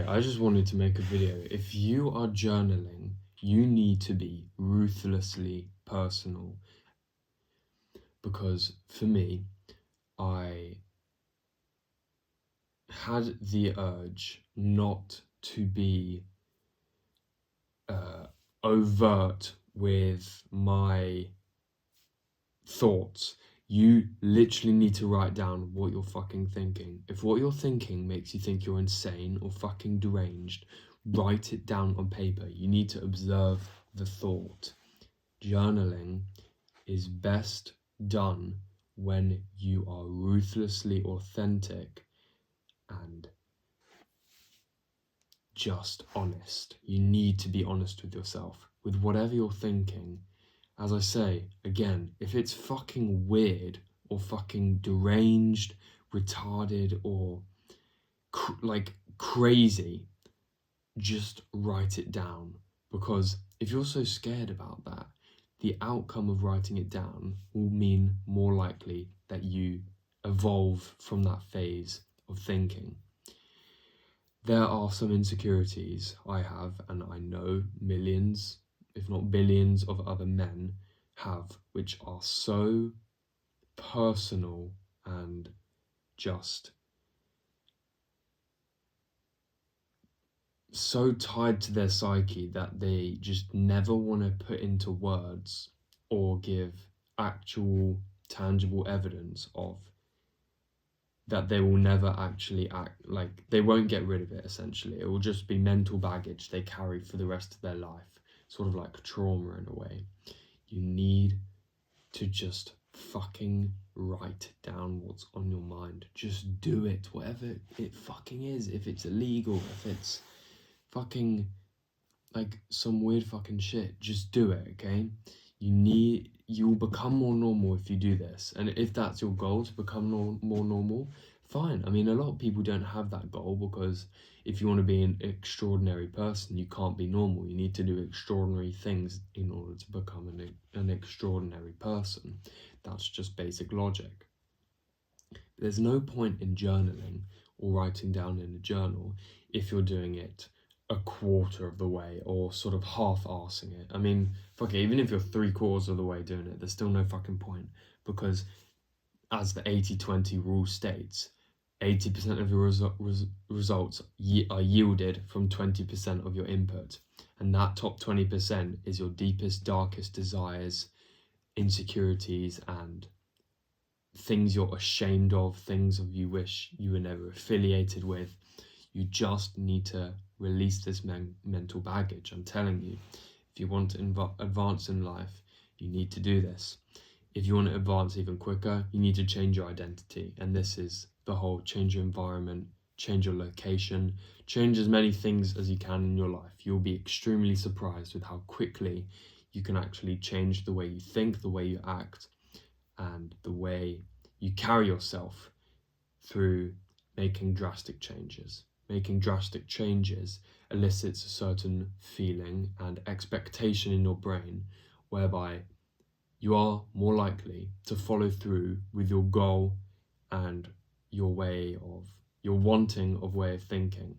I just wanted to make a video. If you are journaling, you need to be ruthlessly personal. Because for me, I had the urge not to be overt with my thoughts. You literally need to write down what you're fucking thinking. If what you're thinking makes you think you're insane or fucking deranged, write it down on paper. You need to observe the thought. Journaling is best done when you are ruthlessly authentic and just honest. You need to be honest with yourself, with whatever you're thinking. As I say, again, if it's fucking weird or fucking deranged, retarded, or crazy, just write it down. Because if you're so scared about that, the outcome of writing it down will mean more likely that you evolve from that phase of thinking. There are some insecurities I have, and I know millions, if not billions, of other men have, which are so personal and just so tied to their psyche that they just never want to put into words or give actual tangible evidence of that they will never actually act. Like, they won't get rid of it. Essentially, it will just be mental baggage they carry for the rest of their life, sort of like trauma in a way. You need to just fucking write down what's on your mind. Just do it, whatever it fucking is. If it's illegal, if it's fucking like some weird fucking shit, just do it, okay? You'll become more normal if you do this. And if that's your goal, to become more normal, fine. I mean, a lot of people don't have that goal, because if you want to be an extraordinary person, you can't be normal. You need to do extraordinary things in order to become an extraordinary person. That's just basic logic. There's no point in journaling or writing down in a journal if you're doing it a quarter of the way or sort of half-arsing it. I mean, fuck it, even if you're 3/4 of the way doing it, there's still no fucking point, because as the 80-20 rule states, 80% of your results are yielded from 20% of your input, and that top 20% is your deepest, darkest desires, insecurities, and things you're ashamed of, things of you wish you were never affiliated with. You just need to release this mental baggage. I'm telling you, if you want to advance in life, you need to do this. If you want to advance even quicker, you need to change your identity. And this is the whole change your environment, change your location, change as many things as you can in your life. You'll be extremely surprised with how quickly you can actually change the way you think, the way you act, and the way you carry yourself through making drastic changes. Making drastic changes elicits a certain feeling and expectation in your brain, whereby you are more likely to follow through with your goal and your way of thinking.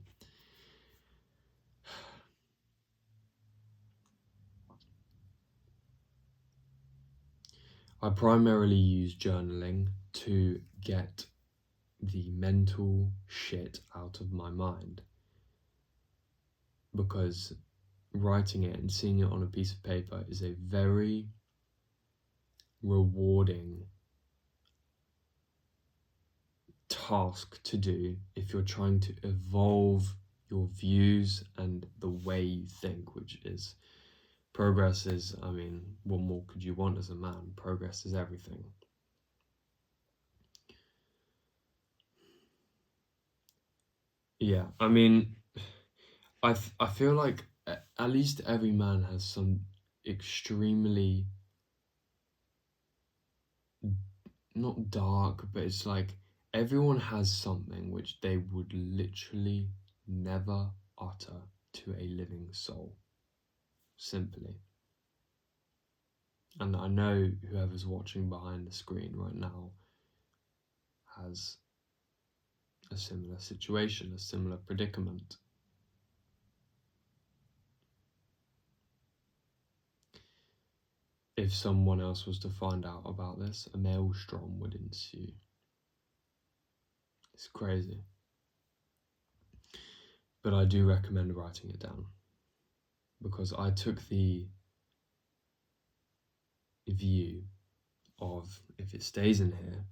I primarily use journaling to get the mental shit out of my mind, because writing it and seeing it on a piece of paper is a very rewarding task to do if you're trying to evolve your views and the way you think, which is progress is, I mean, what more could you want as a man? Progress is everything. Yeah, I mean, I feel like at least every man has some extremely, not dark, but it's like everyone has something which they would literally never utter to a living soul. Simply. And I know whoever's watching behind the screen right now has a similar situation, a similar predicament. if someone else was to find out about this, a maelstrom would ensue. It's crazy. But I do recommend writing it down, because I took the view of, if it stays in here,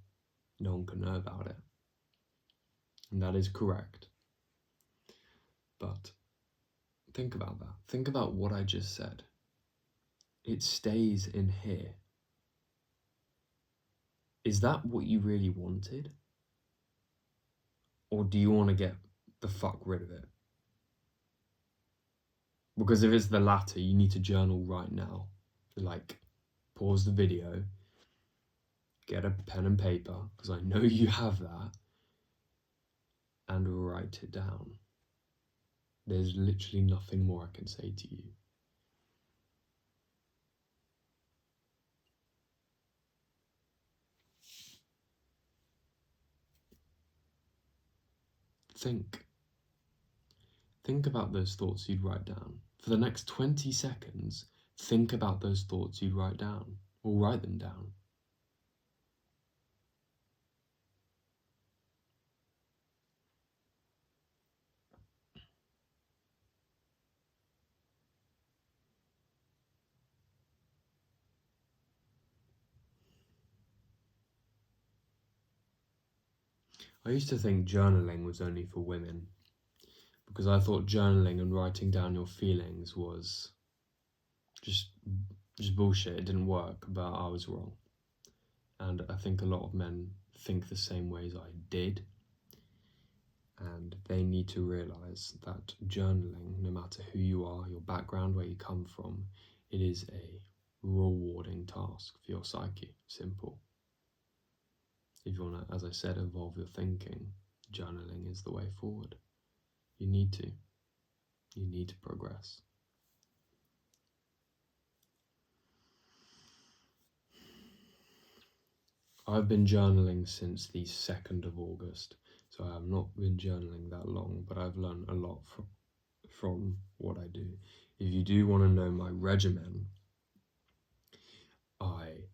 no one can know about it. And that is correct. But think about that. Think about what I just said. It stays in here. Is that what you really wanted? Or do you want to get the fuck rid of it? Because if it's the latter, you need to journal right now. Like, pause the video, get a pen and paper, because I know you have that, and write it down. There's literally nothing more I can say to you. Think about those thoughts you'd write down. For the next 20 seconds, think about those thoughts you'd write down, or write them down. I used to think journaling was only for women, because I thought journaling and writing down your feelings was just bullshit. It didn't work, but I was wrong. And I think a lot of men think the same way as I did. And they need to realize that journaling, no matter who you are, your background, where you come from, it is a rewarding task for your psyche. Simple. If you want to, as I said, evolve your thinking, journaling is the way forward. You need to progress. I've been journaling since the 2nd of August, so I have not been journaling that long, but I've learned a lot from what I do. If you do want to know my regimen, I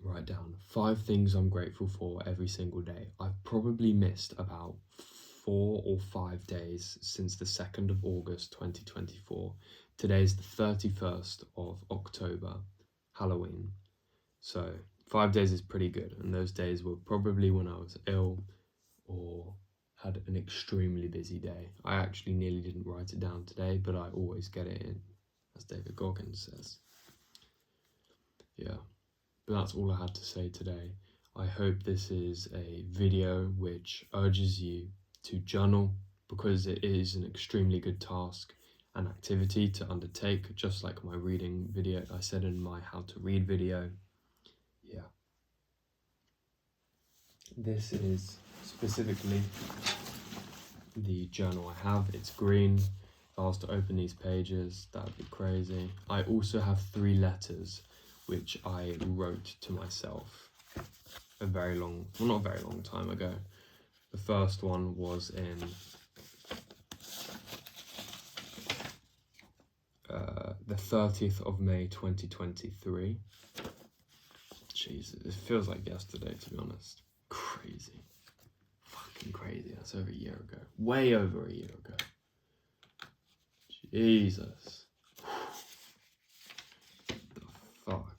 write down 5 things I'm grateful for every single day. I've probably missed about 4 or 5 days since the 2nd of August 2024. Today's the 31st of October, Halloween. So 5 days is pretty good, and those days were probably when I was ill or had an extremely busy day. I actually nearly didn't write it down today, but I always get it in, as David Goggins says. Yeah. But that's all I had to say today. I hope this is a video which urges you to journal, because it is an extremely good task and activity to undertake, just like my reading video I said in my how to read video. Yeah. This is specifically the journal I have. It's green. If I was to open these pages, that would be crazy. I also have 3 letters which I wrote to myself not a very long time ago. The first one was in the 30th of May 2023. Jesus, it feels like yesterday, to be honest. Crazy. Fucking crazy. That's over a year ago. Way over a year ago. Jesus. The fuck.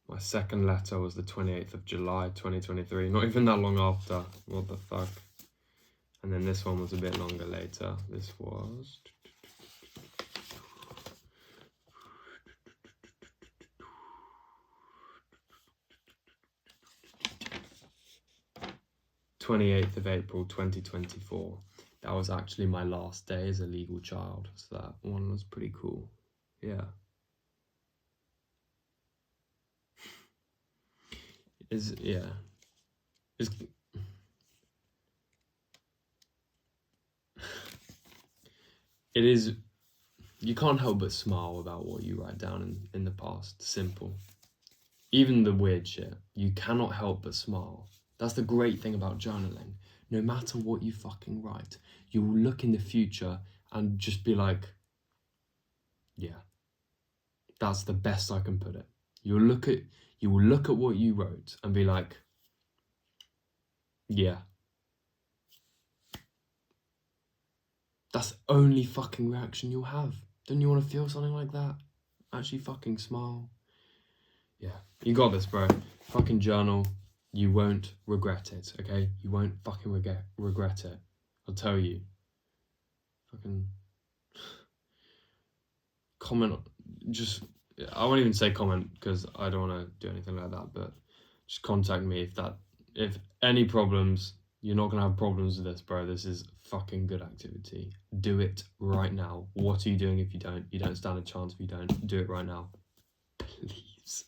My second letter was the 28th of July 2023. Not even that long after. What the fuck. And then this one was a bit longer later. This was 28th of April 2024. That was actually my last day as a legal child, so that one was pretty cool. Yeah. It is, you can't help but smile about what you write down in the past. Simple. Even the weird shit, you cannot help but smile. That's the great thing about journaling. No matter what you fucking write, you will look in the future and just be like, yeah, That's the best I can put it. You will look at what you wrote and be like, yeah. That's the only fucking reaction you'll have. Don't you want to feel something like that? Actually fucking smile. Yeah, you got this, bro. Fucking journal. You won't regret it, okay? You won't fucking regret it. I'll tell you. Fucking comment. I won't even say comment because I don't want to do anything like that, but just contact me if any problems. You're not gonna have problems with this, bro. This is fucking good activity. Do it right now. What are you doing if you don't? You don't stand a chance if you don't. Do it right now. Please.